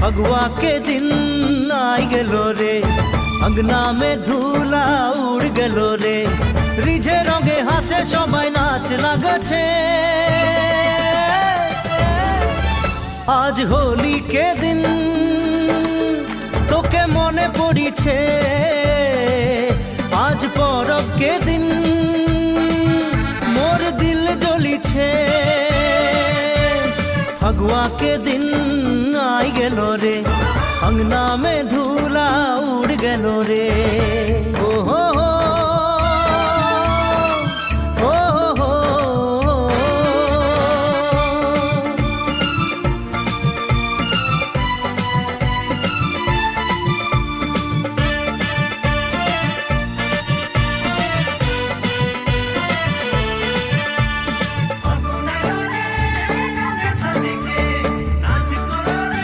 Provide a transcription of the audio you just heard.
फगुआ के दिन आई गेलो रे, अंगना में धूला उड़ गेलो रे, रिझे रंगे हासे सबाई नाच लागछे। आज होली के दिन तोके मने पड़िछे, आज परब के दिन मोर दिल जलिछे। फगुआ के दिन आई गेलो रे, अंगना में धूला उड़ गेलो रे।